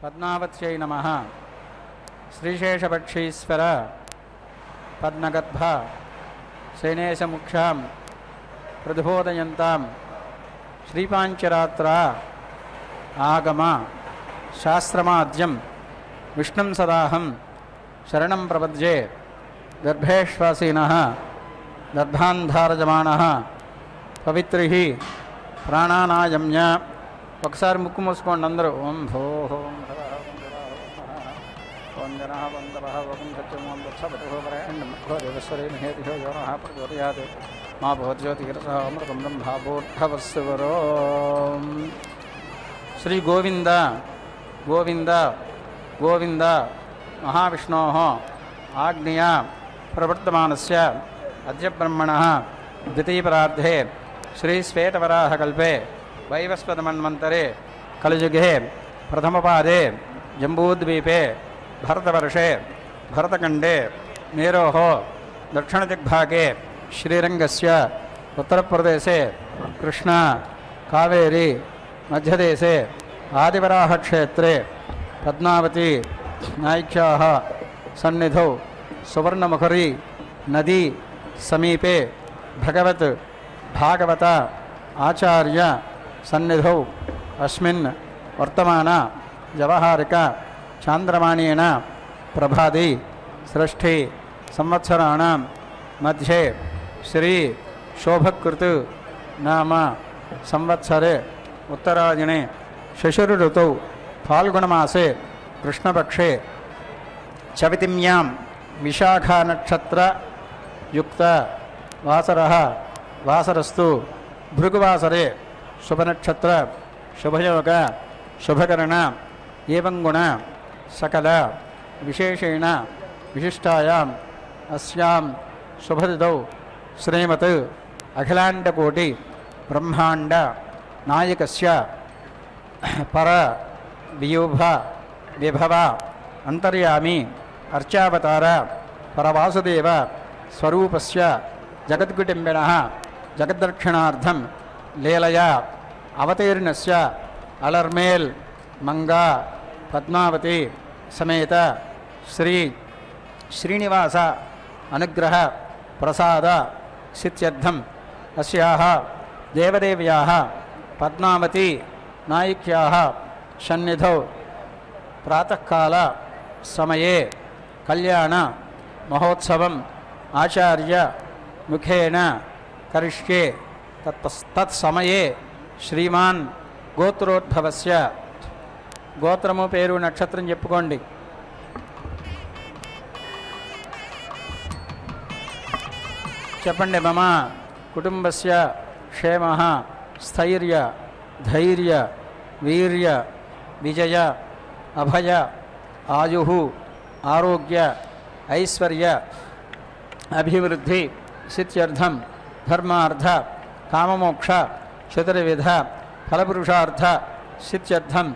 పద్మావత్యై నమః. శ్రీశేషపక్షీశ్వర పద్మగర్భ శైనేశముఖ్యాం ప్రతిబోధయంతాం శ్రీపాంచరాత్ర ఆగమ శాస్త్రమాద్యం విష్ణుం సదాహం శరణం ప్రపద్యే. గర్భేశ్వాసీనః గర్భాంధారజమానః పవిత్రిః ప్రాణానాయమ్య. ఒకసారి ముక్కు మూసుకోండి అందరూ. ఓం భో ఓం వందన వందవ ఓం సత్యం దేవస్వరే మహేతిహో యోనః ప్రచోదయాత్ మా భవజ్యోతిరసః అమృతం బ్రహ్మభూర్భవస్సువరో. శ్రీ గోవింద గోవింద గోవింద మహావిష్ణోః ఆజ్ఞయా ప్రవర్తమానస్య అద్య బ్రహ్మణః ద్వితీయపరార్ధే శ్రీశ్వేతవరాహకల్పే వైవస్వతమన్వంతరే కలియుగే ప్రథమపాదే జంబూద్వీపే భరతవర్షే భరతఖండే మేరోః దక్షిణదిగ్భాగే శ్రీరంగస్య ఉత్తరప్రదేశే కృష్ణా కావేరీ మధ్యదేశే ఆదివరాహక్షేత్రే పద్మావతి నాయిక్యాః సన్నిధౌ సువర్ణముఖరీ నదీ సమీపే భగవత్ భాగవత ఆచార్య సన్నిధౌ అస్మిన్ వర్తమాన వ్యవహారిక చాంద్రమాణేన ప్రభాది షష్ఠీ సంవత్సరాణం మధ్యే శ్రీ శోభకృత్ నామ సంవత్సరే ఉత్తరాయణే శశిర్ ఋతౌ ఫాల్గుణమాసే కృష్ణపక్షే చవితిమ్యాం విశాఖానక్షత్ర యుక్త వాసరః వాసరస్తు భృగువాసరే శుభనక్షత్ర శుభయోగ శుభకరణ ఏవం గుణ సకల విశేషేణ విశిష్టాయాం అస్యాం శుభతిథౌ శ్రీమత్ అఖిలాండకోటి బ్రహ్మాండ నాయకస్య పర వియూభ విభవ అంతర్యామి అర్చావతార పరవాసుదేవ స్వరూపస్య జగద్గుటింబినః జగద్దక్షిణార్థం లీలయా అవతీర్ణస్య అలర్మేల్ మంగా పద్మావతి సమేత శ్రీ శ్రీనివాస అనుగ్రహ ప్రసాద సిత్యర్థం అస్యాః దేవదేవ్యాః పద్మావతి నాయిక్యాః సన్నిధౌ ప్రాతఃకాల సమయే కళ్యాణ మహోత్సవం ఆచార్య ముఖేన కరిష్యే. తత్సమయే శ్రీమాన్ గోత్రోద్భవస్య గోత్రము పేరు నక్షత్రం చెప్పుకోండి. చెప్పండి. మమ కుటుంబస్య క్షేమః స్థైర్య ధైర్య వీర్య విజయ అభయ ఆయుః ఆరోగ్య ఐశ్వర్య అభివృద్ధి సిత్యర్థం ధర్మార్థ కామమోక్ష చతుర్విధ ఫలపురుషార్థ సిత్యర్థం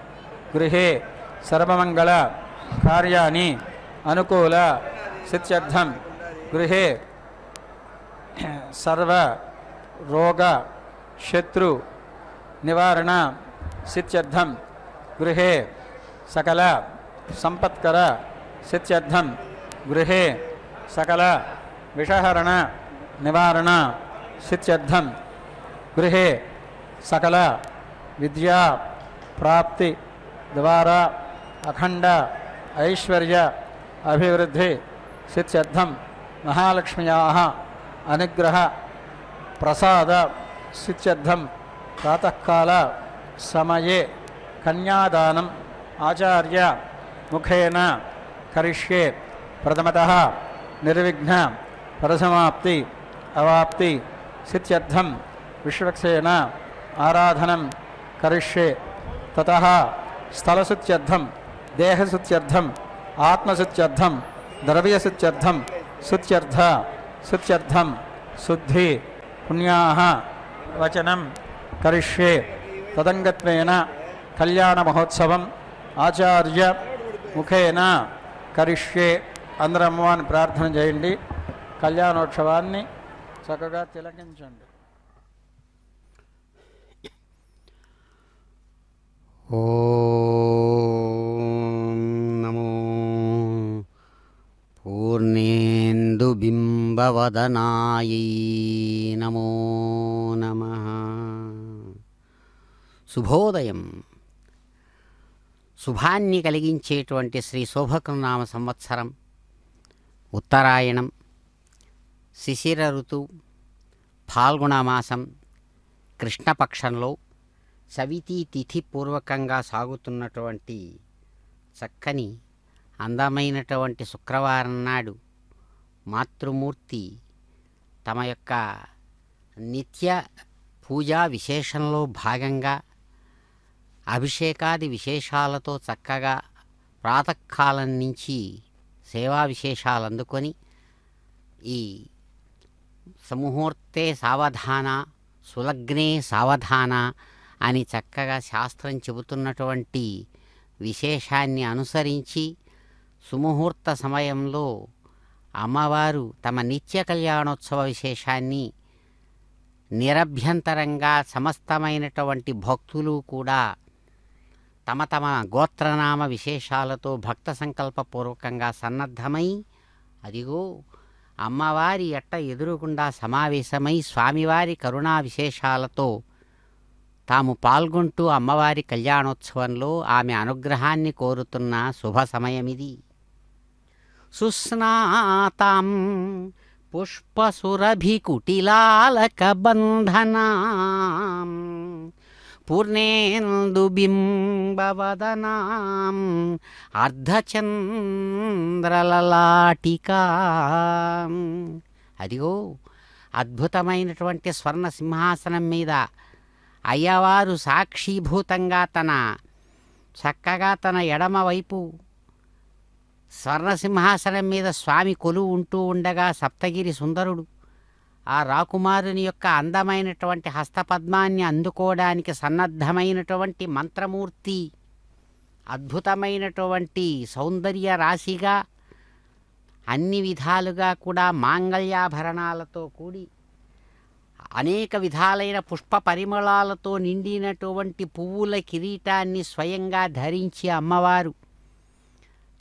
గృహే సర్వమంగళ కార్యాణి అనుకూల సిత్యర్థం గృహే సర్వ రోగ శత్రు నివారణ సిత్యర్థం గృహే సకల సంపత్కర సిత్యర్థం గృహే సకల విషహరణ నివారణ సిత్యర్థం గృహే సకల విద్యా ప్రాప్తి ద్వారా అఖండ ఐశ్వర్య అభివృద్ధి సిత్యర్థం మహాలక్ష్మ్యాః అనుగ్రహ ప్రసాద సిత్యర్థం ప్రాతఃకాల సమయే కన్యాదానం ఆచార్య ముఖేన కరిష్యే. ప్రథమతః నిర్విఘ్న పరసమాప్తి అవాప్తి సిత్యర్థం విశ్వక్సేన ఆరాధనం కరిష్యే. తతః స్థలశుత్యర్థం దేహశుత్యర్థం ఆత్మశుత్యర్థం ద్రవ్యశుత్యర్థం శుత్యర్థ శుత్యర్థం శుద్ధి పుణ్యాః వచనం కరిష్యే. తదంగత్వేన కళ్యాణ మహోత్సవం ఆచార్య ముఖేన కరిష్యే. అందరూ అమ్మవారిని ప్రార్థన చేయండి. కళ్యాణోత్సవాన్ని చక్కగా తిలకించండి. ఓం బింబవదనాయై నమో నమః. శుభోదయం. శుభాన్ని కలిగించేటువంటి శ్రీ శోభకృనామ సంవత్సరం ఉత్తరాయణం, శిశిర ఋతువు, ఫాల్గుణమాసం, కృష్ణపక్షంలో సవితీ తిథి పూర్వకంగా సాగుతున్నటువంటి చక్కని అందమైనటువంటి శుక్రవారం నాడు మాతృమూర్తి తమ యొక్క నిత్య పూజా విశేషంలో భాగంగా అభిషేకాది విశేషాలతో చక్కగా ప్రాతకాలం నుంచి సేవా విశేషాలు అందుకొని ఈ సముహూర్తే సావధాన, సులగ్నే సావధాన అని చక్కగా శాస్త్రం చెబుతున్నటువంటి విశేషాన్ని అనుసరించి సుముహూర్త సమయంలో అమ్మవారు తమ నిత్య కళ్యాణోత్సవ విశేషాన్ని నిరభ్యంతరంగా సమస్తమైనటువంటి భక్తులు కూడా తమ తమ గోత్రనామ విశేషాలతో భక్త సంకల్పపూర్వకంగా సన్నద్ధమై అదిగో అమ్మవారి ఎట్ట ఎదురుగుండా సమావేశమై స్వామివారి కరుణా విశేషాలతో తాము పాల్గొంటూ అమ్మవారి కళ్యాణోత్సవంలో ఆమె అనుగ్రహాన్ని కోరుతున్న శుభ సమయమిది. సుస్నాతాం పుష్పసురభికుటిలాలకబంధనాం పూర్ణేందుబింబవదనాం అర్ధచంద్రలలాటికాం. అదిగో అద్భుతమైనటువంటి స్వర్ణ సింహాసనం మీద అయ్యవారు సాక్షీభూతంగా చక్కగా తన ఎడమవైపు స్వర్ణసింహాసనం మీద స్వామి కొలువు ఉంటూ ఉండగా సప్తగిరి సుందరుడు ఆ రాకుమారుని యొక్క అందమైనటువంటి హస్తపద్మాన్ని అందుకోవడానికి సన్నద్ధమైనటువంటి మంత్రమూర్తి అద్భుతమైనటువంటి సౌందర్య రాశిగా అన్ని విధాలుగా కూడా మాంగళ్యాభరణాలతో కూడి అనేక విధాలైన పుష్ప పరిమళాలతో నిండినటువంటి పువ్వుల కిరీటాన్ని స్వయంగా ధరించి అమ్మవారు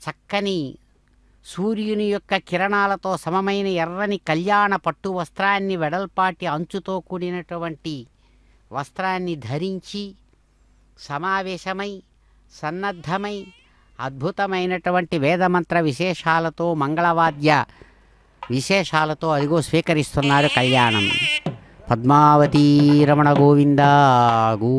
చక్కని సూర్యుని యొక్క కిరణాలతో సమమైన ఎర్రని కళ్యాణ పట్టు వస్త్రాన్ని వెడల్పాటి అంచుతో కూడినటువంటి వస్త్రాన్ని ధరించి సమావేశమై సన్నద్ధమై అద్భుతమైనటువంటి వేదమంత్ర విశేషాలతో మంగళవాద్య విశేషాలతో అదిగో స్వీకరిస్తున్నారు కళ్యాణం. పద్మావతీ రమణ గోవింద గో.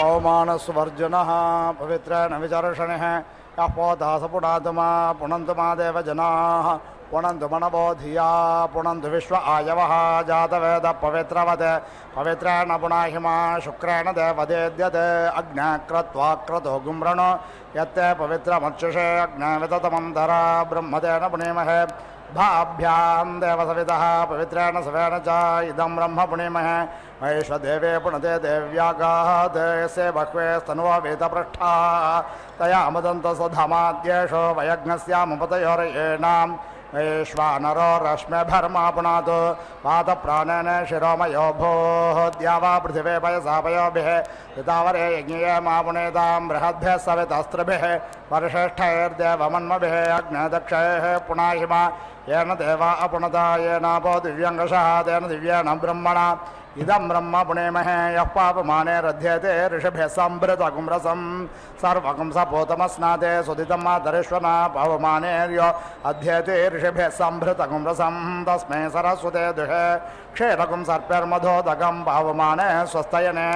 पवमानस्वर्जुनः पवित्रेण विचर्षणिः यः पोधास पुनातुमा पुनन्तु मा देवजनाः पुनन्तु मनबोधिया पुनन्तु विश्व आयवः जातवेद पवित्रवत् पवित्रेण पुनाहिमा शुक्रेण देवदेद्यते अग्ने क्रत्वा क्रतो गुम्रणो यत्ते पवित्रमक्षुषे अग्ने विततमं धरा ब्रह्मतेन पुनीमहे भाभ्यां देवसवितः पवित्रेण सवेन च इदं ब्रह्म पुनीमहे महेश्वदेवे पुनते देव्यागात् यस्य बह्वे स्तनुवा वेदपृष्ठा तया मदन्तो स्वधामाद्येषो वयज्ञस्यामुपतयोरेणां वैश्वानरो रश्मिभर्मा पुनातु पातप्राणेन शिरोमयो भूः द्यावा पृथिवे पयसा पयोभिः ऋतावरे यज्ञे मा पुनेतां बृहद्भ्यः सवितस्त्रिभिः वर्षेष्ठैर्देवमन्मभिः अग्नेदक्षैः पुनाहिमा येन देवा अपुनता येनापो दिव्यङ्गशः तेन दिव्येन ब्रह्मणा इदं ब्रह्म पुणेमहे यः पापमाने रध्यते ऋषभे सम्भृतगुं रसं सर्वगं सपोतमस्नाते सुदितं मातरेश्वना पावमानेर्यो अध्येते ऋषभे सम्भृतगुं रसं तस्मै सरस्वते दुहे क्षेरगुं सर्पेर्मधोदगं पावमाने स्वस्तयने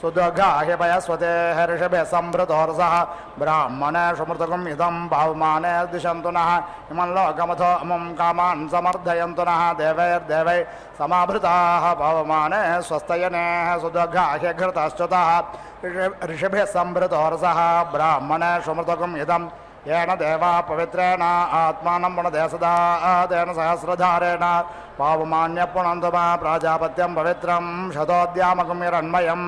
सुदुर्गाहि पयस्वते ऋषभे सम्भृतोरसः ब्राह्मणे सुमृतगुम् इदं पावमाने दिशन्तु नः इमं लोकमथो अमुं कामान् समर्थयन्तु नः देवैर्देवै समाभृताः पावमाने स्वस्तयने सुदुर्गाहि घृतश्च्युतः ऋषभे सम्भृतोरसः ब्राह्मणे सुमृतगुम् इदं येन देवा पवित्रेण आत्मानं पुनदे सदा तेन सहस्रधारेण पावमान्य पुनन्तु मा प्राजापत्यं पवित्रं शतोद्यामकं हिरण्मयं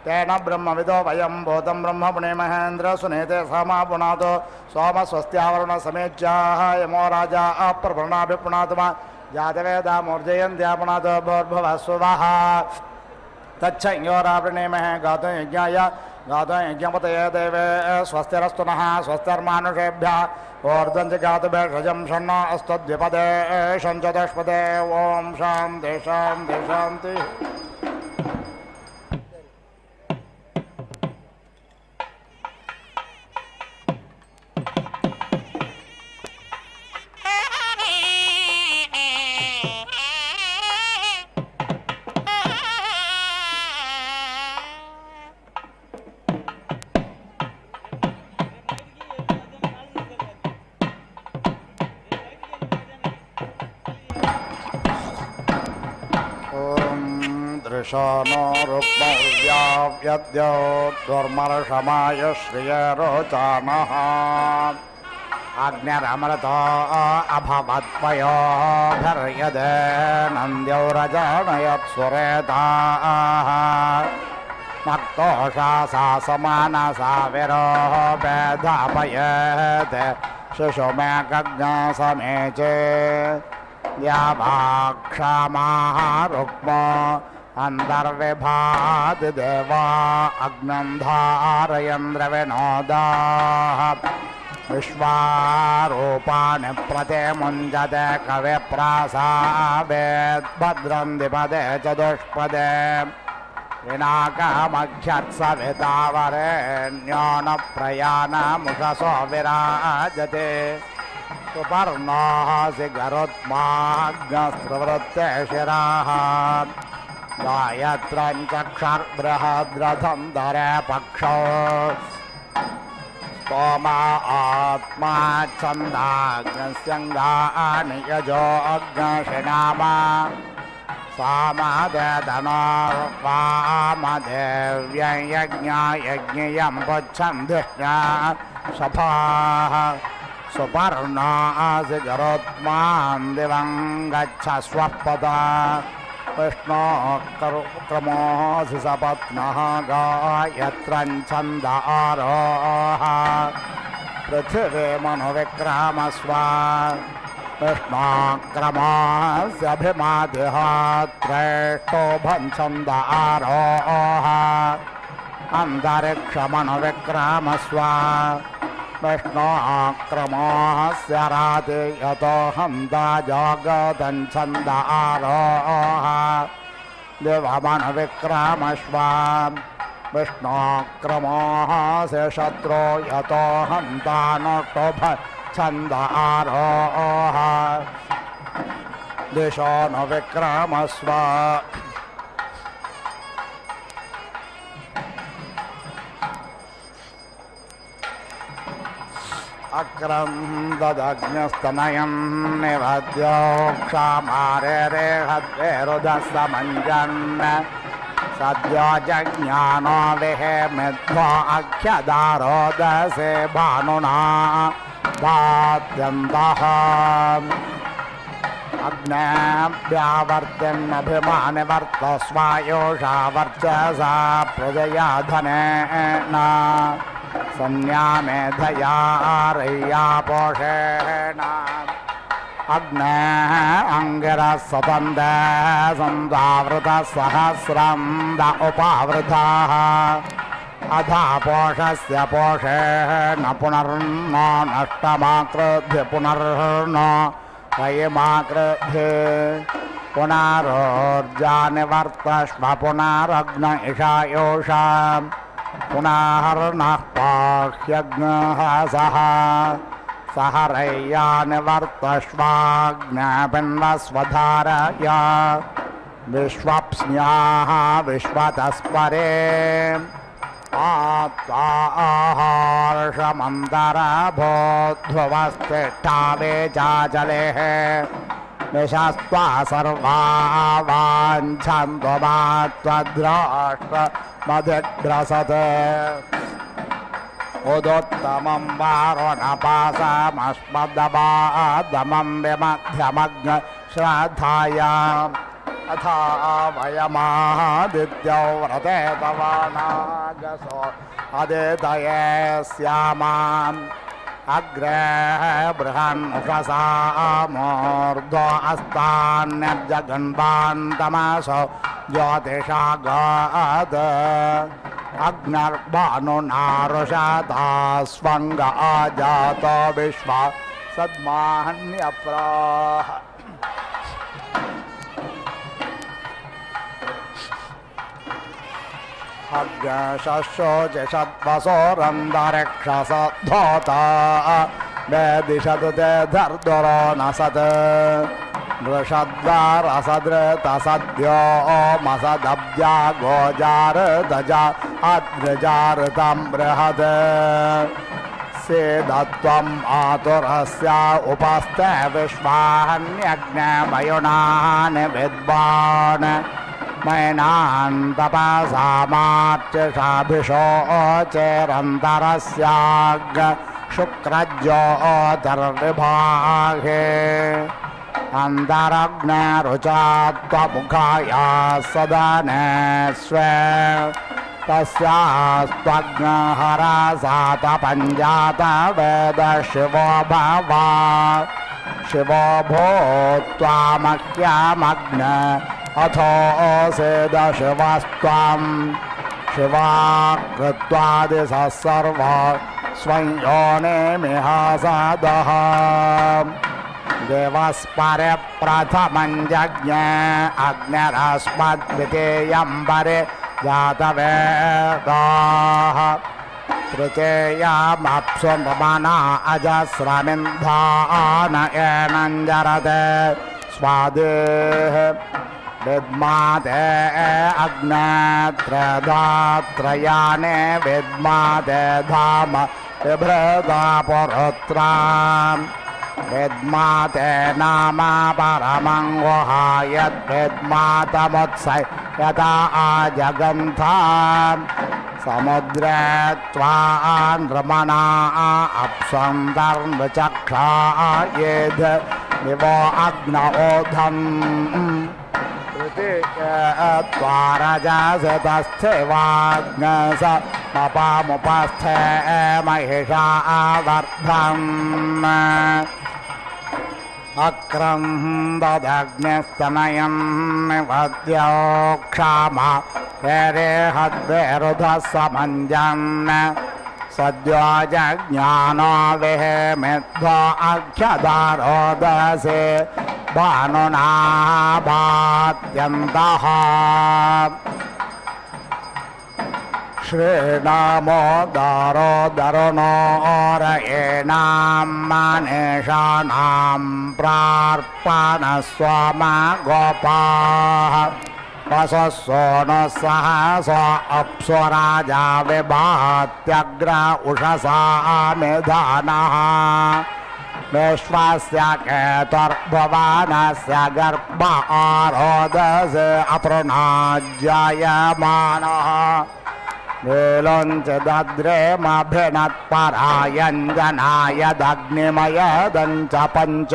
तेन ब्रह्मविदो वयं भूतं ब्रह्म पुणेमहेन्द्र सुनीते समा पुनातो सोमस्वस्त्यावरुण समेच्याः यमो राजा अप्रभृणाभिपुनातु मा जातवेदा मूर्जयन्त्यापुनातो भूर्भुवः सुवः तच्छयोरावृणीमहे गातुं यज्ञाय गातुं यज्ञपतये देवे स्वस्तिरस्तु नः स्वस्तिर्मानुषेभ्यः ऊर्ध्वं च गातुभेषजं षण्णो अस्तु द्विपदे षञ्चतुष्पदे ॐ शान्ति शान्ति शान्तिः नो रुक्मौर्व्याव्यद्यो दुर्मर्षमाय श्रियरोचानः अग्निरमृतो अभवत्पयोभिर्यदे नन्द्यौरजानयत्सुरेताः मक्तोषा सा समानसा विरोः वेधापयेत् शिशुमेकज्ञसमेचे याभाक्षामाः रुक्मो अन्तर्विभाति देवा अग्नं धारयन्द्रविनोदाः विश्वारूपाणि प्रतिमुञ्जते कविप्रासावेद्भद्रं द्विपदे चतुष्पदे विनाकमख्यत्सवितावरेण्यो न प्रयाणमुखसो विराजते सुपर्णोऽसि गरुत्माग्नस्त्रवृत्ते शिराः गायत्रं चक्षुर्बृहद्रथं धरे पक्षौ स्तोमा आत्मा छन्दाग्नस्यङ्गानि यजो अग्नशिनामा सामदेदनोर्वामदेव्यं यज्ञयं पुच्छन्धिष्ण्या शफाः सुपर्णासि गरुत्मां दिवं गच्छ स्वपदा विष्णोक्रमोऽसि सपत्नः गायत्रं छन्द आरोह पृथिवी मनुविक्रामस्व विष्णोक्रमस्यभिमादिहात्रेष्टोभं छन्द आरोह अन्तरिक्षमनुविक्रामस्व विष्णोक्रमोऽस्य राति यतो हन्ता जगतं छन्द आरोह दिवमनुविक्रामस्व विष्णोक्रमोऽस्य शत्रो यतो हन्ता नोटोभ छन्द आरोह दिशो न विक्रामस्व अक्रन्ददग्न्यस्तनयं निवद्यो क्षामारेरेहद्वेरुदस्समञ्जन् सद्यो जज्ञानो विहेमिध्वो अख्यदारोदसे भानुना दात्यन्तः अग्नेऽभ्यावर्त्यन्नभिमानिवर्तस्वायोषा वर्चसा प्रजया धनेन संज्ञामेधया रय्यापोषेण अग्नेः अङ्गिरः सतन्दे सन्दावृतः सहस्रं द उपावृताः अधापोषस्य पोषेण पुनर्नो नष्टमाकृध्य पुनर्नो रयिमाकृधे पुनरोर्जानिवर्तस्व पुनरग्न इषायोषा पुनर्नः पाह्यग्नः सः सह रय्यानिवर्तस्वाग्नपिन्वस्वधारया विश्वप्स्न्याः विश्वतस्परे आत्ताहार्षमन्तरभोध्वस्तिष्ठावे चाचलेः निशस्त्वा सर्वा वाञ्छन्त्वमात्वद्राष्ट्रमधिग्रसत् उदोत्तमं वारुणपासमस्मदमादमं विमध्यमग्न श्रद्धायाम् अथा वयमादित्यो व्रते तव नागसो अदितये स्यामाम् अग्रे बृहन्मुषसामूर्ध्वो अस्तान्यजगन्वान्तमसो ज्योतिषागात् अग्निर्भानुनारुषता स्वङ्ग आजातो विश्वा सद्मान्यप्राह अग्निशोचिषद्वसोरन्दरिक्षसद्धोता वेदिशतु ते धर्दुरो न सत् वृषद्वारसदृतसद्यो मसदब्जा गोजारदजा अद्रजारतं बृहत् सेदत्वम् आतुरस्य उपस्थे विश्वाहन्यज्ञमयुनानि विद्वान् मैनान्तपासामार्चषाभिषोचेरन्तरस्याग् शुक्रज्योतिर्विभागे अन्तरग्नरुचात्वमुखाया सदने स्वे तस्यास्त्वग्नहरसातपञ्जात वेद शिवो भवा शिवो भूत्वामह्यमग्न अथो सेदशिवस्त्वं शिवा कृत्वादिशः सर्वा स्वं योनिमिहासदः देवस्परे प्रथमं जज्ञे अग्निरस्मद्वितीयं परे जातवेदाः तृतीयमप्सुमना अजस्रमिन्धान एनञ्जरते स्वादेः विद्माते अग्नेत्रदात्रयाने विद्माते धाम बिभ्रता पुरुत्राम् विद्माते नाम परमं गुहायद्विद्मातमुत्सै यथा आजगन्थाम् समुद्रे त्वान्द्रमणा अप्सन्तर्नचक्षा येध निवो अग्न ओधम् त्वारजसतस्थिवाग्नस मपामुपस्थे महिषा वर्धम् अक्रन्ददग्निस्तनयं निवद्यो क्षामा वेरेहद्वेरुधः समञ्जन् सद्यो जज्ञानो विहेमिध्वो अख्यदारोदसे भानुना भात्यन्तः श्रीनामो दारो दरुणोरयेणां मनीषाणां प्रार्पणस्वम गोपाः वसुसोनुः सहसो अप्सुराजा विभात्यग्र उषसामिधानः विश्वस्य केतुर्भुवनस्य गर्भ आरोदसे अपृणाज्जायमानः वेलोञ्च दद्रेमभिनत्परायञ्जनाय दग्निमयदञ्च पञ्च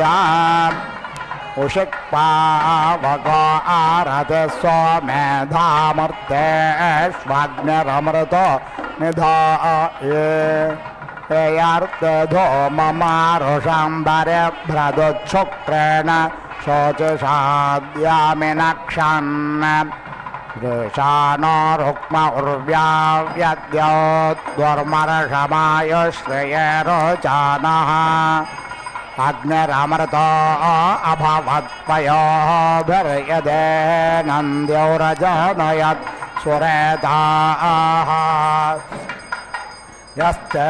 उषिक्पावको आरते स्वमेधामृतेष्वग्निरमृतो निधाये प्रेयार्तधो ममारुषाम्बरे भ्रदुच्छुक्रेण शोचिषाद्यामिनक्षन् वृषानो रुक्म उर्व्याव्यद्योद्वर्मर्षमायुश्रिये रोचानः अग्निरामृतो अभवत्पयोभिर्यदे नन्द्यौरजनयत् सुरेताः यस्ते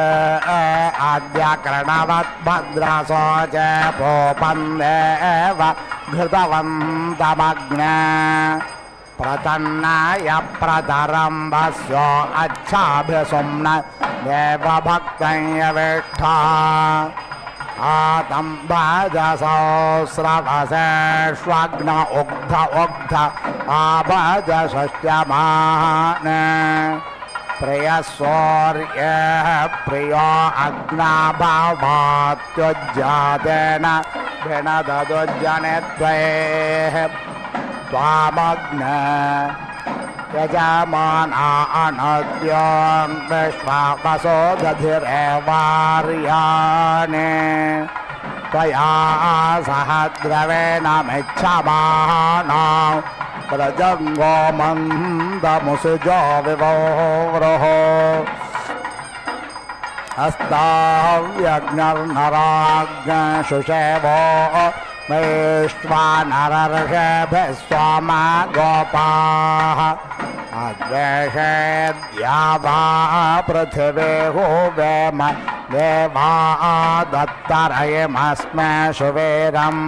आद्यकर्णवद्भद्रसो च पोपन्देव घृतवन्तमग्ने प्रतन्नाय प्रतरम्भस्यो अच्छाभिसुम्न देवभक्तयविष्ठा आतं भजसहस्रवसेष्वग्न उग्ध उग्ध आभजषष्ट्यमान् प्रियसौर्यः प्रियो अग्नाभावात्युज्जातेन भिनददुज्जने त्वैः त्वामग्न यजमाना अनद्यं विश्वावसो दधिरेवार्याणे त्वया सह द्रवेण मिच्छमाना प्रजङ्गो मन्दमुसुजो विवोरोः अस्ताव्यग्नर्नराग्नशुषेवो वैश्वानरर्षेभिः स्वामा गोपाः अद्वेषेद्यावा पृथिवीहु वेम देवा दत्तरयमस्मै शुवेरम्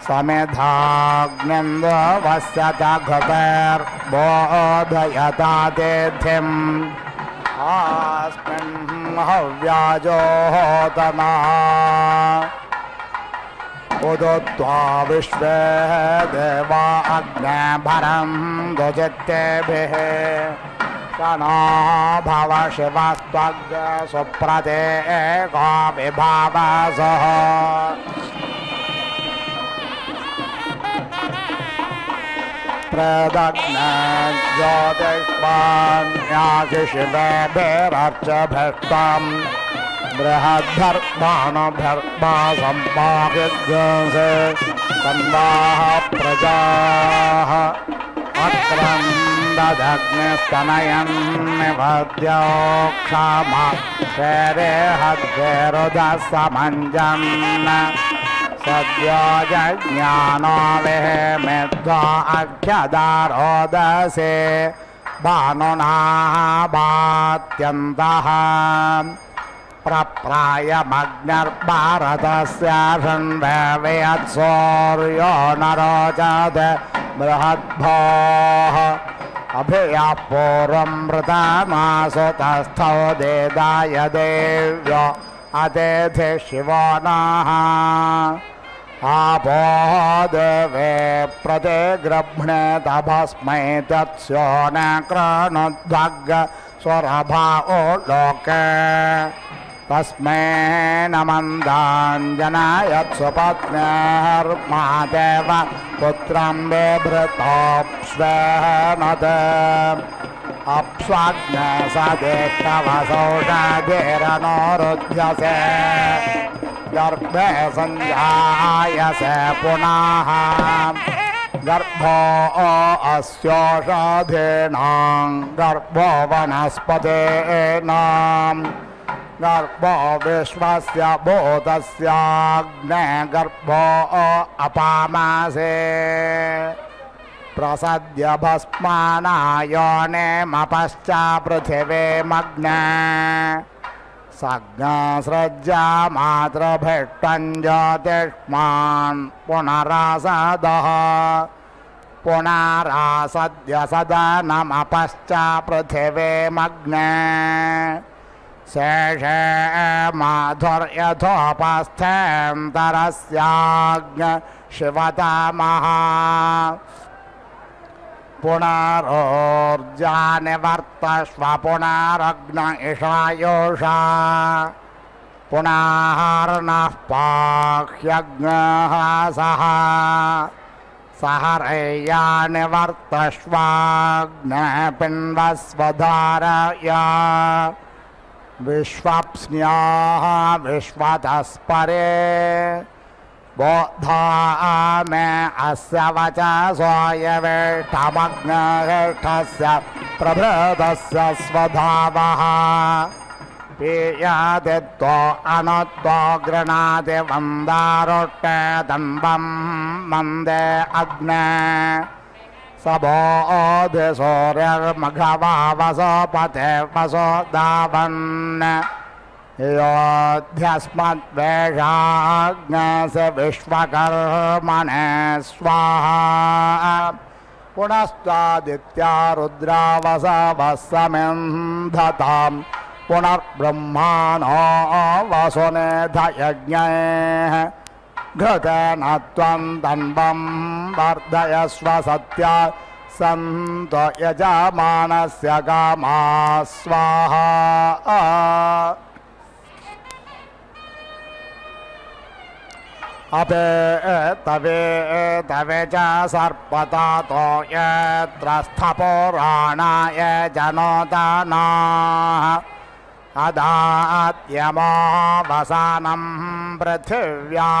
समेधाग्निन्द्रवस्य च घृतैर्बोधयता तिथिम् अस्मिन् हव्याजोतमा उदुत्वा विश्वे देवा अग्ने भरं दुजित्तेभिः नो भव शिवस्त्वग् सुप्रते एको विभावसः प्रदग्न ज्योतिष्मान्याशिशिवेभिरर्चभिष्टम् बृहद्भर्माणुभर्मा सम्पादिद्यसे तन्वाः प्रजाः अक्रन्ददग्निस्तनयन् निभद्योक्षामा शेरे हद्वेरुदः समञ्जन् सद्यो जज्ञानो विहेमित्वा अख्यदारोदसे भानुनाः भात्यन्तः प्रप्रायमग्निर्भारतस्य षण्भवेत्सौर्यो न रोचते बृहद्भोः अभियः पूर्वं मृतमासुतस्थौ देदाय देव्यो अतिथि शिवो नः आपो देवे प्रतिगृह्णे तभस्मै तत्स्यो न कृणुध्वग् स्वरभाओ लोके तस्मै नमन्दाञ्जनायत् सुपत्न्यर्मादेव पुत्रं बिभृतोऽप्स्वेनत् अप्स्वाग्न सदेष्टवसौषधेरनोरुध्यसे गर्भे सञ्जायसे पुनः गर्भो अस्योषधेनां गर्भो वनस्पतेनां गर्भो विश्वस्य भूतस्याग्ने गर्भो अपामासे प्रसद्य भस्मानायोनेमपश्च पृथिवीमग्ने सज्ञासृज्या मातृभिष्टं ज्योतिष्मान् पुनरासदः पुनरासद्य सदनमपश्च पृथिवीमग्ने शेषे माधुर्यथोपस्थेऽन्तरस्याग्न शिवतामः पुनरोर्जानिवर्तस्व पुनरग्न इषायोषा पुनर्नः पाह्यग्नः सः सहरय्यानिवर्तस्वाग्नः पिण्डस्वधारया विश्वप्स्न्याः विश्वतस्परे बोधा मे अस्य वचसोऽयवेष्टमग्नहेष्ठस्य प्रभृतस्य स्वधावः पीयाति त्वो अनुत्वो गृणाति वन्दारुष्टे तन्वं वन्दे अग्ने सबोधि सूर्यर्मघवावसोपते वसो दावन् योऽध्यस्मद्वेषाज्ञस्य विश्वकर्मणे स्वाहा पुनस्त्वादित्या रुद्रावसवः समिन्धताम् पुनर्ब्रह्माणो वसुनेधयज्ञैः घृतेन त्वं तन्वं वर्धयस्व सत्या सन्तो यजमानस्य कामा स्वाहा अपे तवे च सर्पतातो यत्र स्थपुराणाय जनोदनाः अदात्यमोऽवसानं पृथिव्या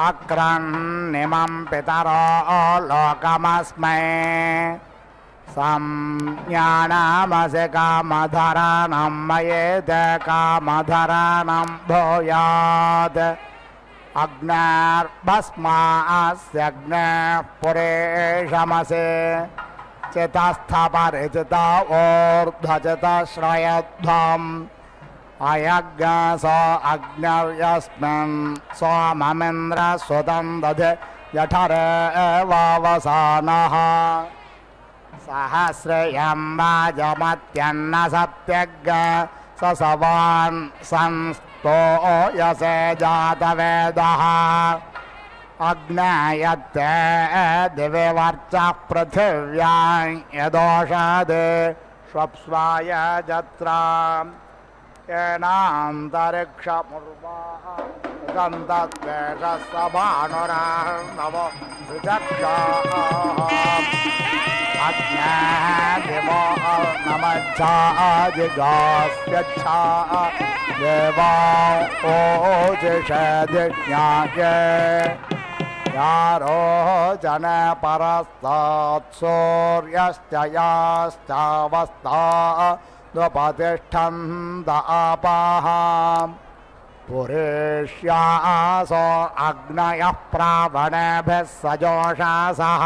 अक्रन्निमं पितरो लोकमस्मै संज्ञानामसि कामधराणं मयेत कामधराणं भूयात् अग्नेर्भस्मास्यग्नेः पुरेशमसे चितस्थपरिचिता ऊर्ध्वचितश्रयध्वम् अयज्ञस अग्निर्यस्मिन् सोममिन्द्रसुतं दधे जठरे वावसानः सहस्रयं वाजमत्यन्नसत्यज्ञ ससवान् संस्तो यसे जातवेदः अग्नेयत्ते दिवे वर्चः पृथिव्यां यदोषधे स्वप्स्वाय जत्राम् येनान्तरिक्षमुर्वाः दन्तद्वेषसभानुरार्णवो विचक्षाः अज्ञादिवो अर्णमच्छाजिगास्यच्छा देवा ओजिषदिज्ञाये यारोचन परस्तात् सूर्यश्च याश्चावस्ता द्वपतिष्ठन्त आपाः पुरेष्यासो अग्नयः प्रावणेभिः सजोषासः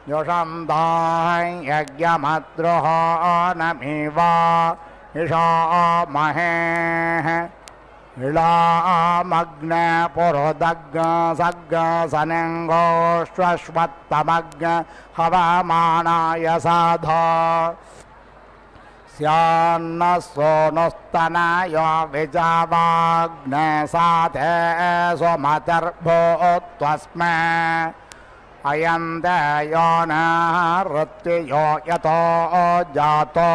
जुषन्तां यज्ञमद्रुहो नमिवा इषो महेः इळामग्ने पुरोदग्सग्सनिङ्गोष्वश्वत्तमग्न हवामानाय साधा स्यान्न सोनुस्तनय विजावाग्ने साथे स्वमतिर्भूत्वस्मै अयं देयो न ऋत्वियो यतो जातो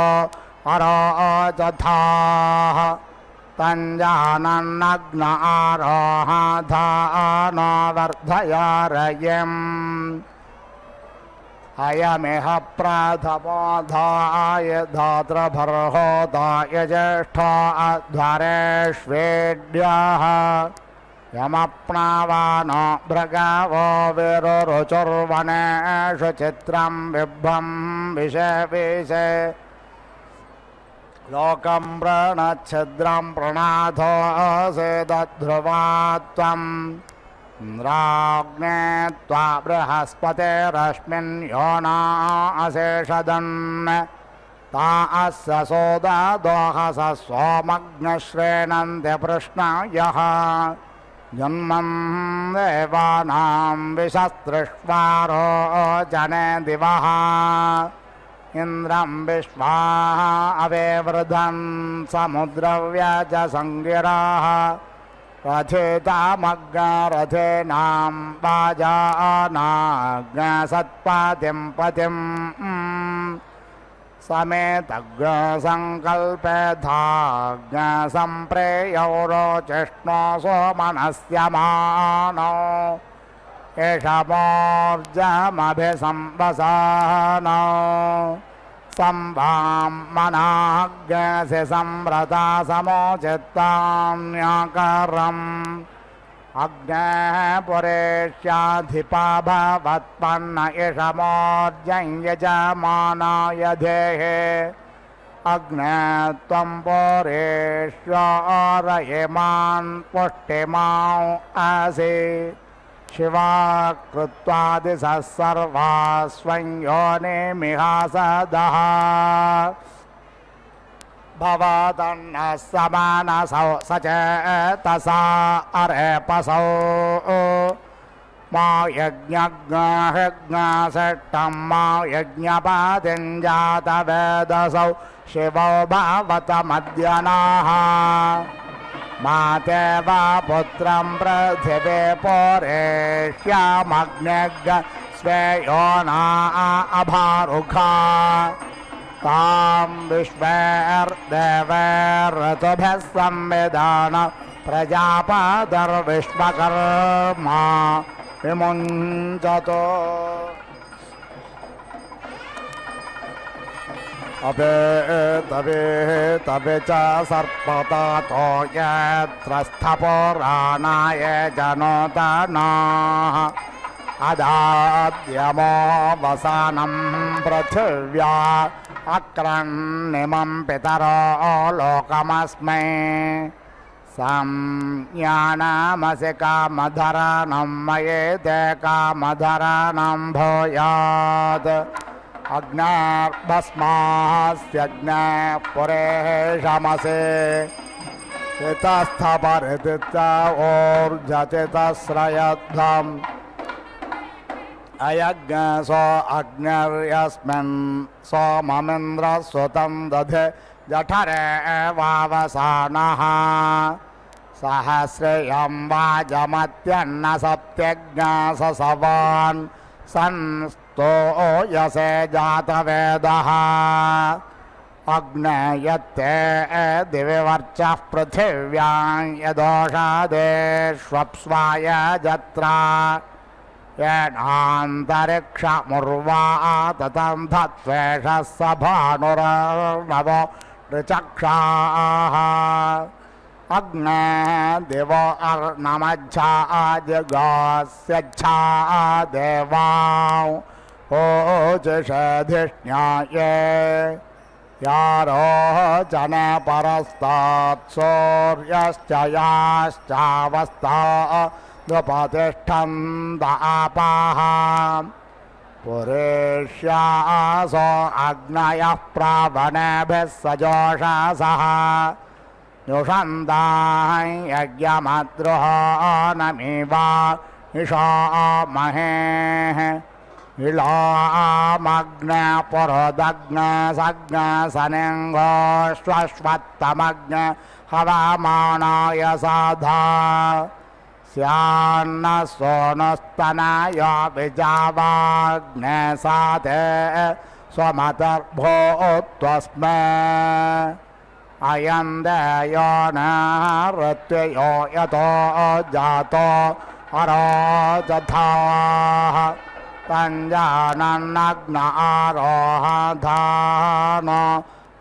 अरोजथाः तञ्जानन्नग्न आरोहाधानो वर्धयारयम् अयमिह प्रथमोधाय धातृभर्होदाय ज्येष्ठो अध्वरेष्वेड्यः यमप्नावानो भृगवो विरुरुचुर्वनेषु चित्रं बिभ्रं विषे लोकं प्रणच्छिद्रं प्रणाथोऽसि दध्रुवा त्वम् इन्द्राग्ने त्वा बृहस्पतिरश्मिन् यो न अशेषदन् ता अस्य सोददोहस सोमग्नश्रेणन्ति पृष्णयः जन्मं देवानां विशस्त्रिष्वारो जने दिवः इन्द्रं विश्वाः अवेवृधन् समुद्रव्यजसङ्गिराः रथितामग्नरथेनां वाजानाग्नसत्पतिं पतिं समेतग्नसङ्कल्पेधाग्नसम्प्रेयौ सोमनस्य मानो एषमोर्जमभिसंवसानो संवां मनाग्नसि संव्रता समोचित्तान्याकरम् अग्नेः पुरेष्याधिपा भवत्पन्न एषमोर्जं यजमानाय धेः अग्ने त्वं पुरेश्वरयेमान् पुष्टिमां असि शिवा कृत्वादिशः सर्वा स्वं योनिमिहासदः भवतन्नः समानसौ सचेतसा अरेपसौ मा यज्ञज्ञाहज्ञासष्टं मा यज्ञपातिञ्जातवेदसौ शिवो भवतमद्यनाः माते वा पुत्रं पृथिवे पोरेष्यामग्निज्ञ स्वेयोना अभारुखा तां विश्वैर्देवैरतुभिः संविधान प्रजापतिर्विश्वकर्मा विमुञ्चतो तवे च सर्पतातो यत्र स्थपुराणाय जनोदनाः अदाद्यमोऽवसानं पृथिव्या अक्रन्निमं पितरो लोकमस्मै संज्ञानमसि कामधरानं मयेते कामधरानं भूयात् अग्निर्भस्मास्यग्निः पुरेशमसे चितस्थपरितित ऊर्जचितस्रयध्वम् अयज्ञसो अग्निर्यस्मिन् सोममिन्द्रस्वतं दधे जठरे वावसानः सहस्रयं वाजमत्यन्नसप्त्यज्ञाससवान् संस्तो यसे जातवेदः अग्नयत्ते दिविवर्चः पृथिव्यां यदोषादेष्वप्स्वाय जत्रा येनान्तरिक्षमुर्वा ततं धत्वेषः स भानुर्नवो ऋचक्षाः अग्ने दिवो अर्णमच्छा जगास्यच्छा देवां ओजषधिष्ण्याये यारोचन परस्तात् सूर्यश्च याश्चावस्ता द्वपतिष्ठन्त आपाः पुरेष्यासो अग्नयः प्रावणेभिः सजोषसः युषन्तां यज्ञमद्रुहो नमिवा इषामहेः इलामग्नपुरोदग्नसग्नसनिङ्घोष्वत्तमग्न हवामानाय साधा स्यान्न सोनस्तनय विजावाग्ने साते स्वमतर्भोत्वस्मै अयं देयो न ऋत्वयो यतो जातो अरोजथाः तञ्जानन्नग्न आरोहधान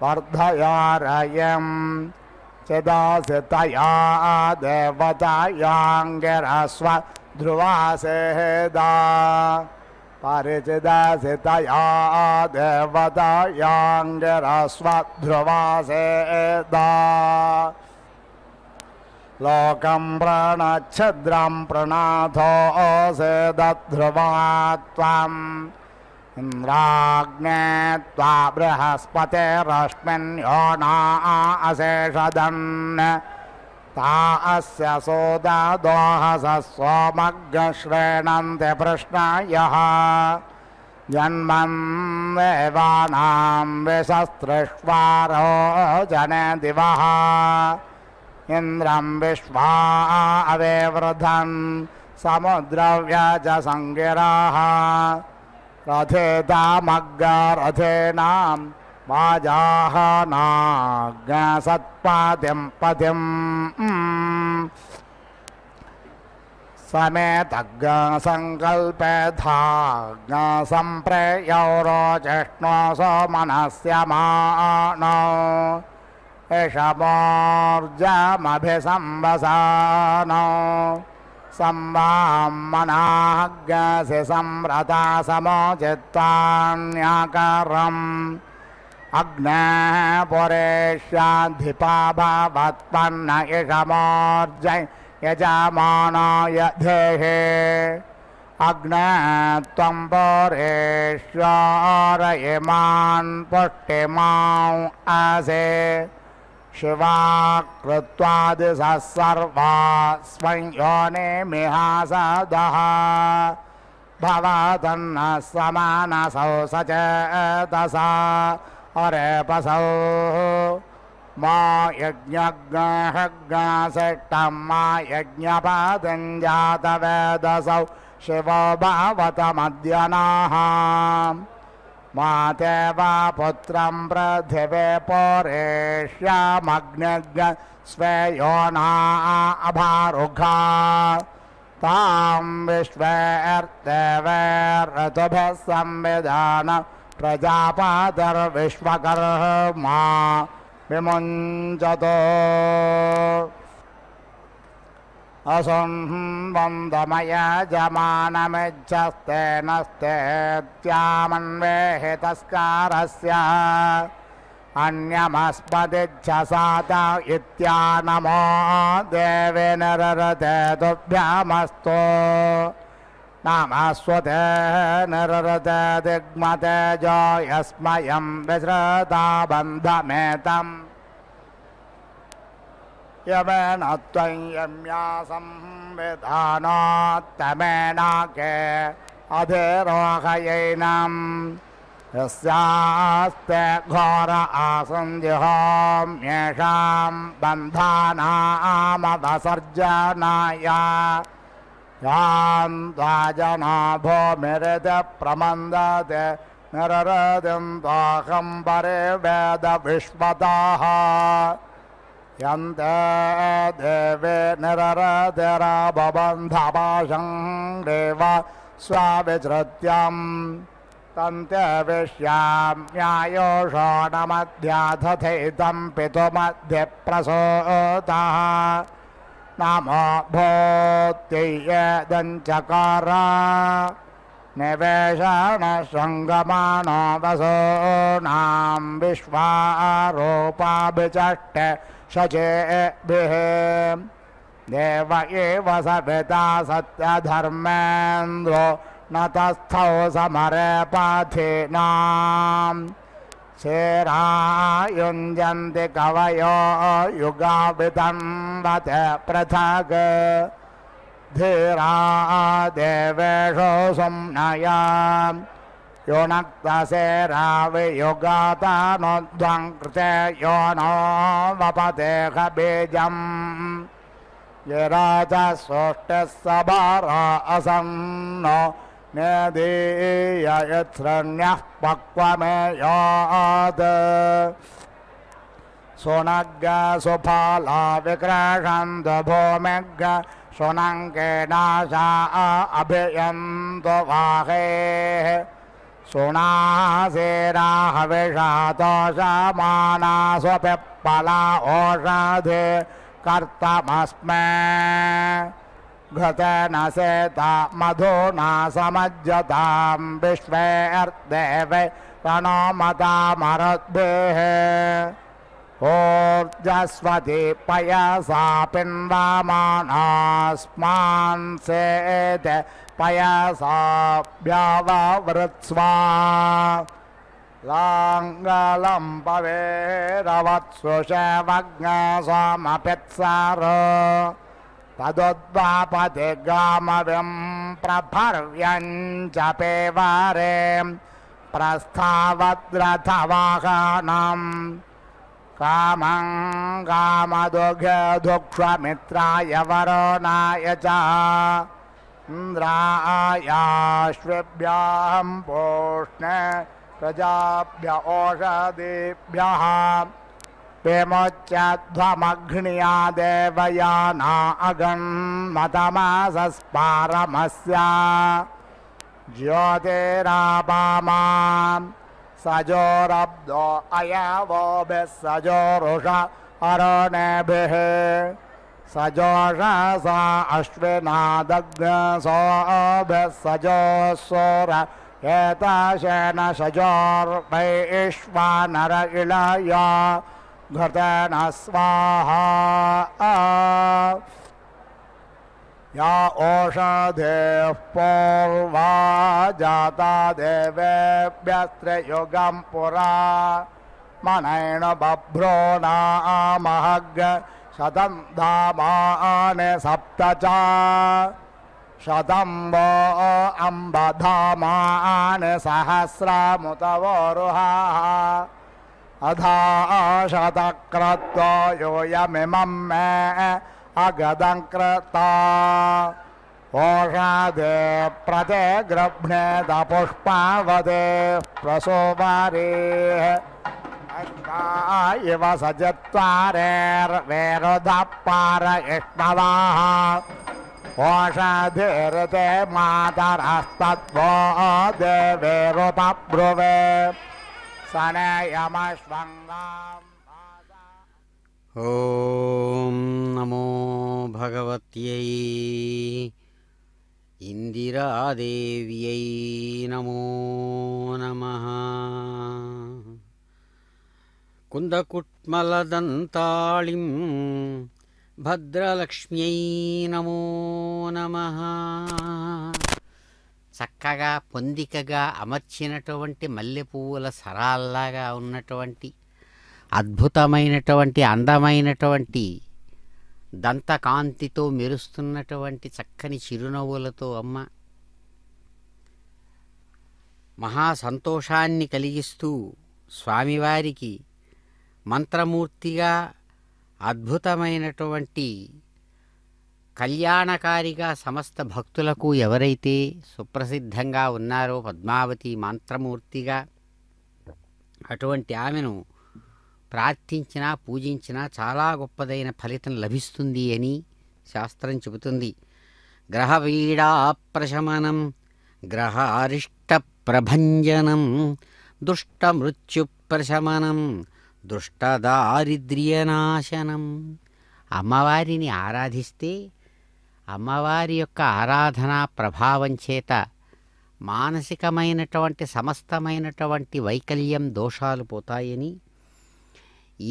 वर्धयारयम् चिदासितया देवतायाङ्गिरस्व ध्रुवासेदा परिचिदासितया देवतायाङ्गिरस्व ध्रुवासेदा लोकं प्रणच्छिद्रं प्रणाथो सेदध्रुवा त्वम् इन्द्राग्ने त्वा बृहस्पतिरश्मिन् योना अशेषदन् ता अस्य सोददोहसः सोमग्श्रेणन्ति पृष्णायः जन्मं देवानां विशस्त्रिष्वारो जने दिवः इन्द्रं विश्वा अवेवृधन् समुद्रव्यजसङ्गिराः रथेतामग्रथेनां वाजाहनाज्ञसत्पातिं पतिम् समेतज्ञसङ्कल्पेधाज्ञसम्प्रेयौरोचष्णो सोमनस्य मानो एषमोर्जमभिसंवसानो संवामनाज्ञसि संव्रता समोचित्वान्याकरम् अग्ने पुरेष्याधिपा भवत्पन्न इषमोर्जय यजमानाय धेहे अग्ने त्वं पुरेष्यारयिमान् पुष्टिमां असे शिवा कृत्वादिशः सर्वा स्वं योनिमिहासदः भवतन्न समानसौ सचेतसा अरेपसौ मा यज्ञज्ञहज्ञासिष्टं मा यज्ञपतिञ्जातवेदसौ शिवो भवतमद्यनाः मा ते वा पुत्रं पृथिवे पुरेष्यामग्निज्ञ स्वे योना अभारुघा तां विश्वेर्देवैरतुभिः संविधान प्रजापतिर्विश्वकर्मा विमुञ्चतो असुम्बन्धमयजमानमिच्छस्तेनस्तेत्यामन्वेहि तस्कारस्य अन्यमस्मदिच्छसात इत्यानमो देवे निररते तुभ्यामस्तु नमस्वते निररते दिग्मते जो यस्मयं विसृता बन्धमेतम् यमेन त्वं यम्या संविधानोत्तमेनाके अधिरोहयैनम् यस्यास्ते घोर आसन्दिहोम्येषां बन्धानामवसर्जनाय यान्त्वाजना भूमिरिति प्रमन्दते निररतिं त्वाहं परिवेदविश्वतः यन्ते देवे निररतिरबन्धपाशं देव स्वाविचृत्यम् तन्ते विश्याम्यायोषोणमध्याथथैतं पितुमध्ये प्रसूतः नमो भूत्यैयदञ्चकार निवेशनशृङ्गमानो वसूनां विश्वारूपाभिचष्टे शचेभिः देव एव सविता सत्यधर्मेन्द्रो न तस्थौ समरे पाथिनां शेरायुञ्जन्ति कवयो युगावितन्वते पृथक् धीरा देवेषु सुम्नया योनक्तशेरावियुगातानुध्वं कृते यो नो वपतेह बीजम् गिराजसोष्टिः सभारा असन्नो नेदीय यत्सृण्यः पक्वमेयात् सुनग्ग सुफला विक्रशन्तु भूमिग्ग सुनङ्केनाशा अभियन्तु वाहेः सुनासेरा हविषातोषमाना स्वपिप्पला ओषधे कर्तमस्मे घृतेन सेता मधुना समज्जतां विश्वेर्देवे प्रणोमतामरुद्भिः ऊर्जस्वती पयसा पिन्वामानास्मान् सेते पयसाभ्याववृत्स्वा लाङ्गलं पवेरवत्सुषेवज्ञसमपित्सार तदुद्वापतिगामविं प्रभर्व्यञ्च पेवारे प्रस्थावद्रथवाहनम् कामं कामदुघ्यधुक्ष्वमित्राय वरुणाय च इन्द्रायाश्विभ्यां पूष्णे प्रजाभ्य ओषधीभ्यः विमुच्यध्वमघ्न्या देवयाना अगन्मतमासस्पारमस्य ज्योतिरापामा सजोरब्दो अयवोभिः सजोरुष अरुणेभिः सजोषसा अश्विनादग्नसोभिः सजोस्सोर एताशेन शजोर्वैश्वानर इळया घृतेन स्वाहा या ओषधेः पूर्वा जाता देवेभ्यस्त्रयुगं पुरा मनैन बभ्रो नामहग शतं धामानि सप्त च शतं वो अम्बधामानि सहस्रमुतवोरुहाः अधा शतक्रतो यूयमिमं मे अगदं कृता ओषधे प्रते गृह्णेत पुष्पावदे प्रसोवारेः अष्टा इव सचत्वारेर्वेरुधः पारयिष्णवाः ओषधिर्ते मातरस्तत्वो देवेरुत ब्रुवे सनयमश्वङ्गाम् ఓం నమో భగవత్యై ఇందిరాదేవ్యై నమో నమః. కుందకుట్మలదంతాళిం భద్రలక్ష్మ్యై నమో నమః. చక్కగా పొందికగా అమర్చినటువంటి మల్లెపువ్వుల సరాల్లాగా ఉన్నటువంటి అద్భుతమైనటువంటి అందమైనటువంటి దంతకాంతితో మెరుస్తున్నటువంటి చక్కని చిరునవ్వులతో అమ్మ మహా సంతోషాన్ని కలిగిస్తూ స్వామివారికి మంత్రమూర్తిగా అద్భుతమైనటువంటి కళ్యాణకారిగా సమస్త భక్తులకు ఎవరైతే సుప్రసిద్ధంగా ఉన్నారో పద్మావతి మంత్రమూర్తిగా అటువంటి ఆమెను ప్రార్థించినా పూజించినా చాలా గొప్పదైన ఫలితం లభిస్తుంది అని శాస్త్రం చెబుతుంది. గ్రహవీడా ప్రశమనం గ్రహారిష్ట ప్రభంజనం దుష్టమృత్యు ప్రశమనం దుష్టదారిద్ర్యనాశనం. అమ్మవారిని ఆరాధిస్తే అమ్మవారి యొక్క ఆరాధనా ప్రభావం చేత మానసికమైనటువంటి సమస్తమైనటువంటి వైకల్యం దోషాలు పోతాయని,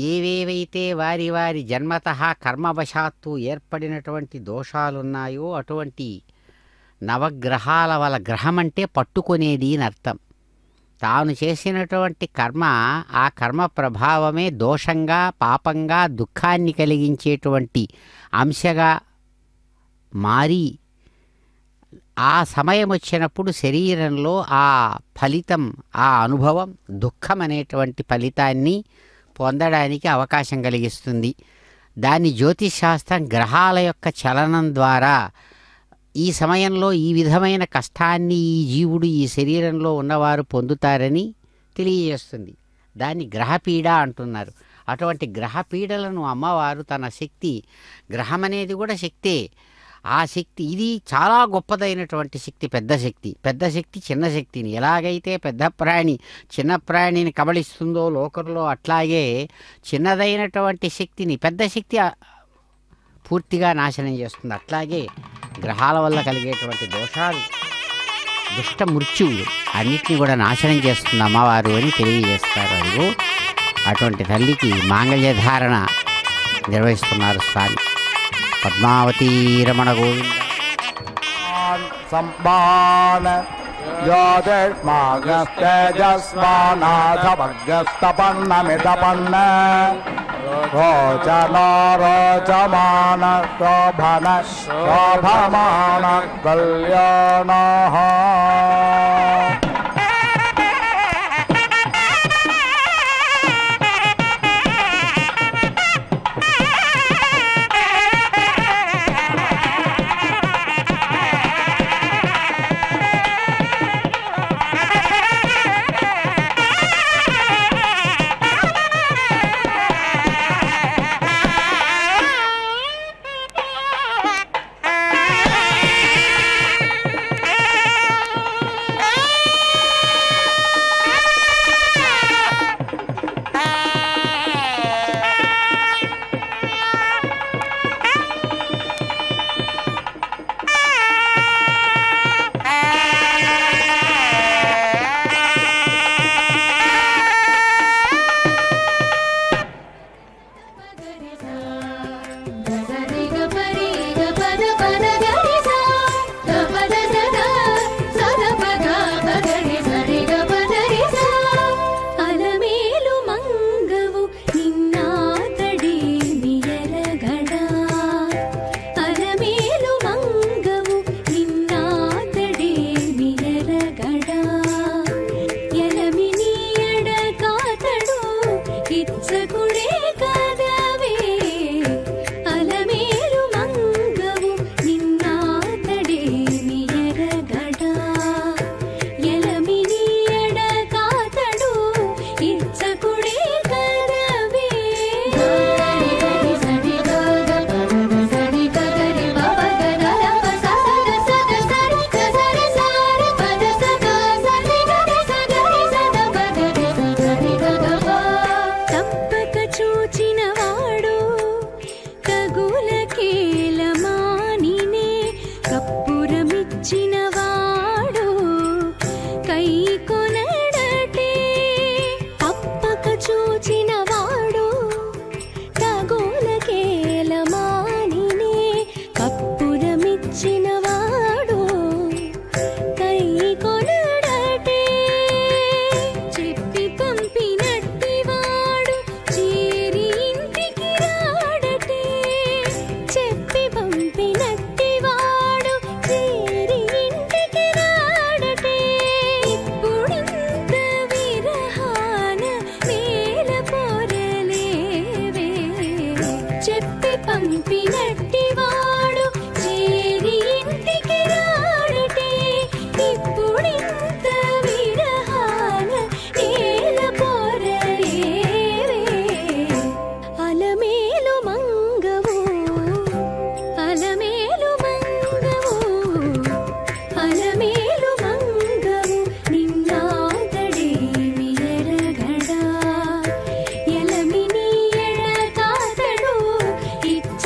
ఏవేవైతే వారి వారి జన్మతః కర్మవశాత్తు ఏర్పడినటువంటి దోషాలున్నాయో అటువంటి నవగ్రహాల వల్ల, గ్రహం అంటే పట్టుకునేది అని అర్థం, తాను చేసినటువంటి కర్మ ఆ కర్మ ప్రభావమే దోషంగా పాపంగా దుఃఖాన్ని కలిగించేటువంటి అంశగా మారి ఆ సమయం వచ్చినప్పుడు శరీరంలో ఆ ఫలితం, ఆ అనుభవం దుఃఖం అనేటువంటి ఫలితాన్ని పొందడానికి అవకాశం కలిగిస్తుంది. దాన్ని జ్యోతిష్ శాస్త్రం గ్రహాల యొక్క చలనం ద్వారా ఈ సమయంలో ఈ విధమైన కష్టాన్ని ఈ జీవుడు ఈ శరీరంలో ఉన్నవారు పొందుతారని తెలియజేస్తుంది. దాన్ని గ్రహపీడ అంటున్నారు. అటువంటి గ్రహపీడలను అమ్మవారు తన శక్తి, గ్రహం అనేది కూడా శక్తే, ఆ శక్తి ఇది చాలా గొప్పదైనటువంటి శక్తి, పెద్ద శక్తి. పెద్ద శక్తి చిన్న శక్తిని ఎలాగైతే పెద్ద ప్రాణి చిన్న ప్రాణిని కబళిస్తుందో లోకంలో, అట్లాగే చిన్నదైనటువంటి శక్తిని పెద్ద శక్తి పూర్తిగా నాశనం చేస్తుంది. అట్లాగే గ్రహాల వల్ల కలిగేటువంటి దోషాలు, దుష్ట మృత్యువులు అన్నిటినీ కూడా నాశనం చేస్తుంది అమ్మవారు అని తెలియజేస్తారు. అదిగో అటువంటి తల్లికి మాంగళ్యధారణ నిర్వహిస్తున్నారు స్వామి. పద్మావతీ రమణ గోవింద. సంబాణ జ్యోతిష్మాగస్తేజస్వానాథభగ్గస్తపన్నమితపన్న రోచన రోచమాన శోభన శోభమాన కళ్యాణ. ఎలమిని ఎడ కాతడు ఇచ్చ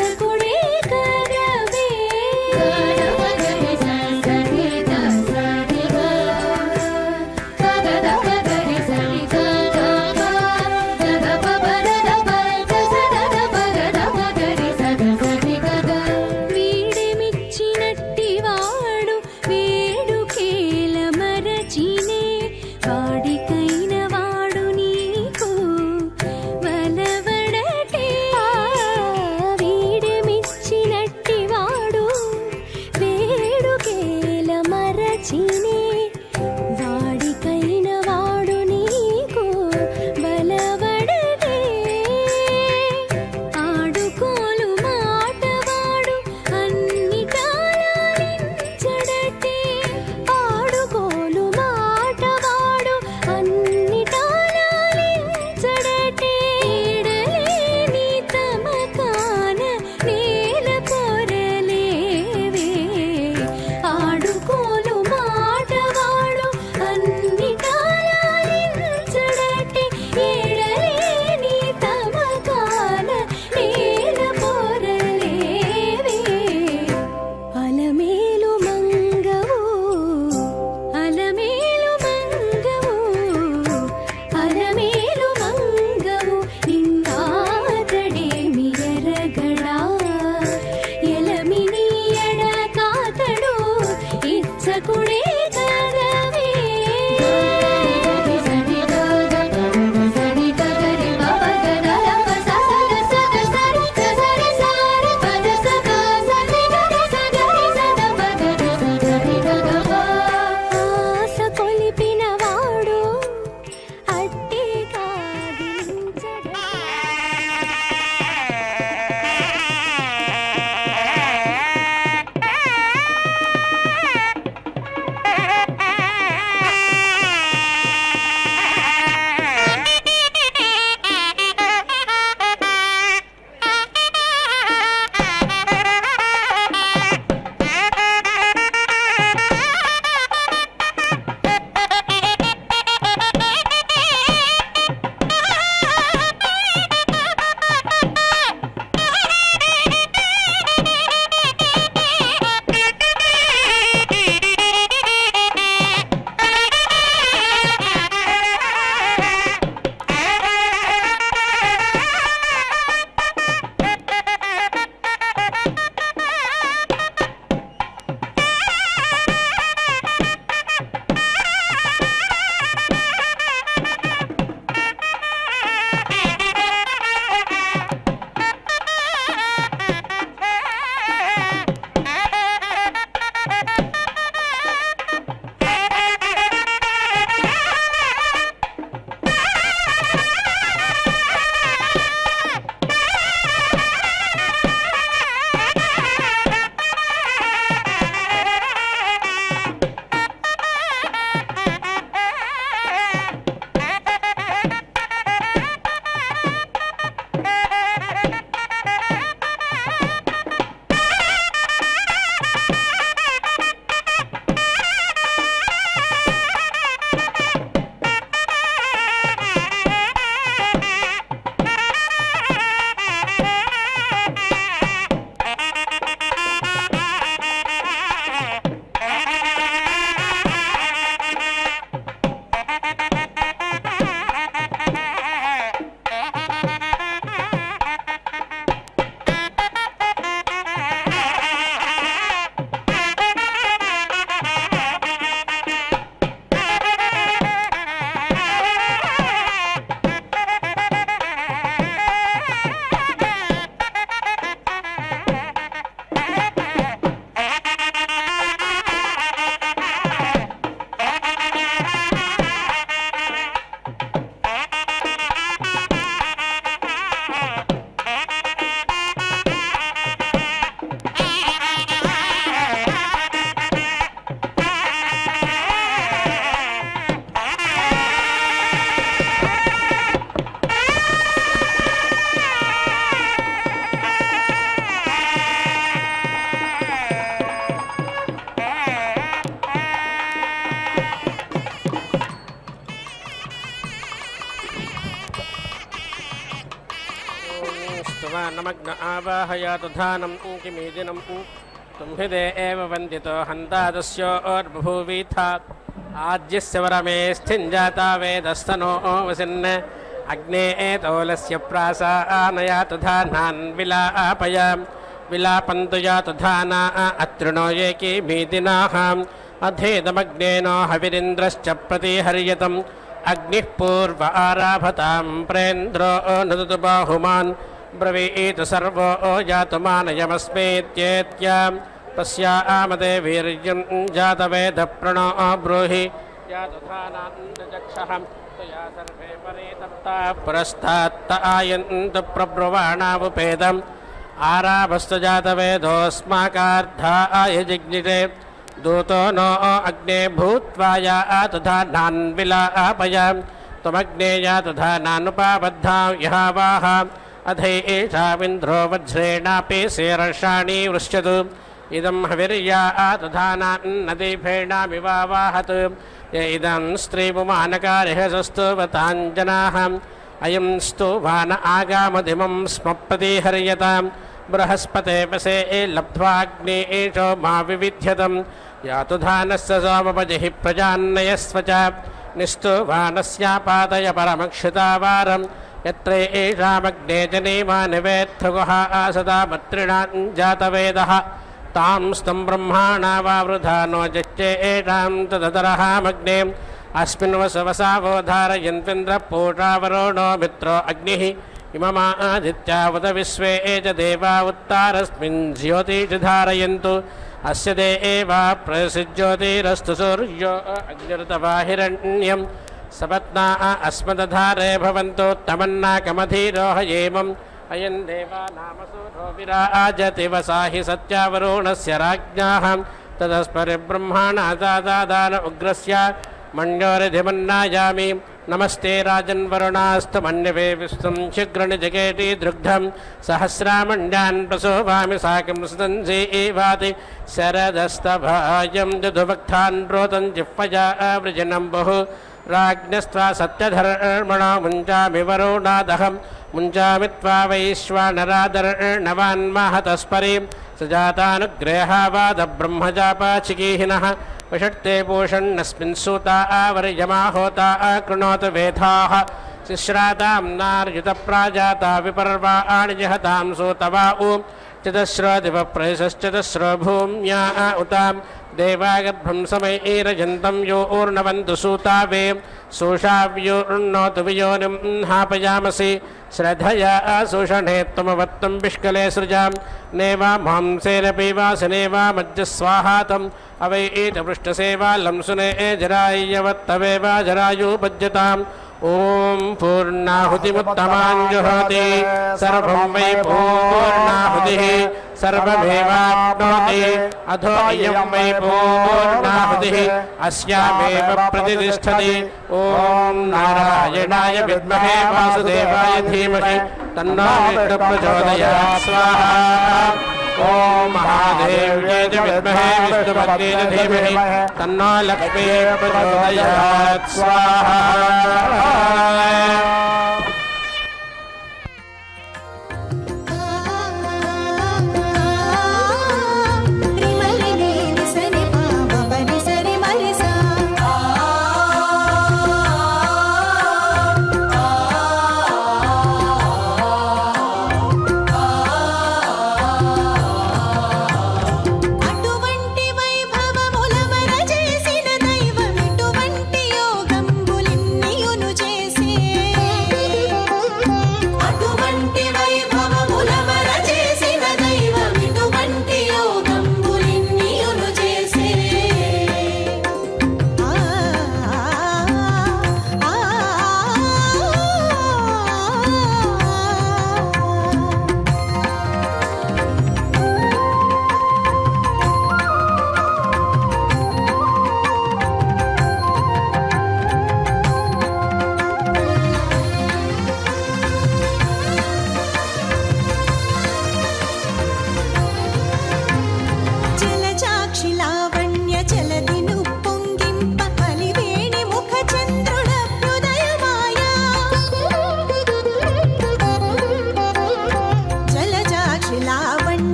मग्न आवाहयातु धानं किमीदिनं तुम्हिदे एव वन्दितो हन्तादस्योर्बभूवीथा आज्यस्य वरमे स्थिञ्जाता वेदस्तनो वसिन् अग्ने एतोलस्य प्रासानयातु धानान् विलापयाम् विलापन्तु यातु धाना अत्रिणो ये किमीदिनाः अधेदमग्नेनो हविरिन्द्रश्च प्रतिहर्यतम् अग्निः पूर्व आराभतां प्रेन्द्रो नुदतु बाहुमान् ब्रवीतु सर्वो जातु मानयमस्मेत्येत्या तस्यामदे वीर्यं जातवेदप्रणो ब्रूहि यातु धानान्दचक्षः त्वया सर्वे परितप्ता पुरस्तात्त आयन्तु प्रब्रुवाणावुपेदम् आराभस्तु जातवेदोऽस्माकार्धाय जिज्ञिते दूतो नो अग्ने भूत्वा यातु धानान् विलापयाम् त्वमग्ने यातु धानानुपाबद्धा यहावाः अधैषामिन्द्रो वज्रेणापि शेरषाणि वृश्यतु इदं हविर्यातु धानान्नदीफेणामिवावाहत् य इदं स्त्रीपुमानकार्यस्तुवताञ्जनाः अयं स्तुवान आगामदिमं स्म प्रतिहर्यतां बृहस्पते वसे लब्ध्वाग्नेशो मा विविध्यतम् यातु धानस्य सोमपजिः प्रजान्नयस्व च निस्तुवानस्यापादय परमक्षितावारं यत्र एषामग्ने जनेमा निवेत्थगुः सदा मत्रिणां जातवेदः तां स्तं ब्रह्माणा वावृधा नो जच्चे एषां तदतरहामग्ने अस्मिन् वसवसावो धारयन्त्विन्द्रः पूषावरोणो मित्रो अग्निः इममादित्यावत विश्वे च देवा उत्तारस्मिन् ज्योतिषि धारयन्तु अस्य देवा प्रसिज्योतिरस्तु सूर्यो अग्निर्तवाहिरण्यं सपत्ना अस्मदधारे भवन्तु तमन्नाकमधीरोहयेमम् अयं देवा नाम सूरो विराजति वसाहि सत्यावरुणस्य राज्ञाः तदस्परिब्रह्मणा दादादान उग्रस्य मण्योरिधिमन्नायामि नमस्ते राजन्वरुणास्तु मन्यवे विश्वं शीघ्रनिजगेति दृग्धं सहस्रामण्डान् प्रसोभामि साकं सुदंसि एवाति शरदस्तभायं दधुभक्तान् रोतं जिह्वया वृजनं बहु राज्ञस्त्वा सत्यधर्मणो मुञ्चामि वरुणादहं मुञ्चामि त्वा वैश्वानरादर्णवान्माहतस्परिं सजातानुग्रहावादब्रह्मजापाचिकीहिनः वषट्ते पूषण्णस्मिन् सूता आवर्यमा होता कृणोतु वेधाः शिश्रातां नार्युतप्राजाता विपर्वाणि जहतां सूतवा ऊ चतस्रो दिवप्रयशश्चतस्रो भूम्या उतां देवागर्भं समैरजन्तं यो ऊर्णवन्तु सूतावे सूषाव्योर्णोतु वियोनिं हापयामसि श्रद्धया सूषणे त्वमवत्तं पिष्कले सृजां नेवा मांसेरपि वासनेवा मज्जस्वाहातम् अवैत पृष्ठसेवा लंसुने जरायवत्तवेवा जरायुपज्यताम् ॐ पूर्णाहुतिमुत्तमाञ्जुहोति सर्वं वै पूर्णाहुतिः सर्वमेवाप्नोति अधो इयं वै पूर्णाहुतिः अस्यामेव प्रतिष्ठति ॐ नारायणाय विद्महे वासुदेवाय धीमहि तन्नो विष्णुः प्रचोदयात् स्वाहा ॐ महादेव्यै च विद्महे विष्णुपत्न्यै च धीमहि तन्नो लक्ष्मीः प्रचोदयात् स्वाहा దైవం ఎటువంటి యోగంబులిన్నియును చేసే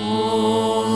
ఓం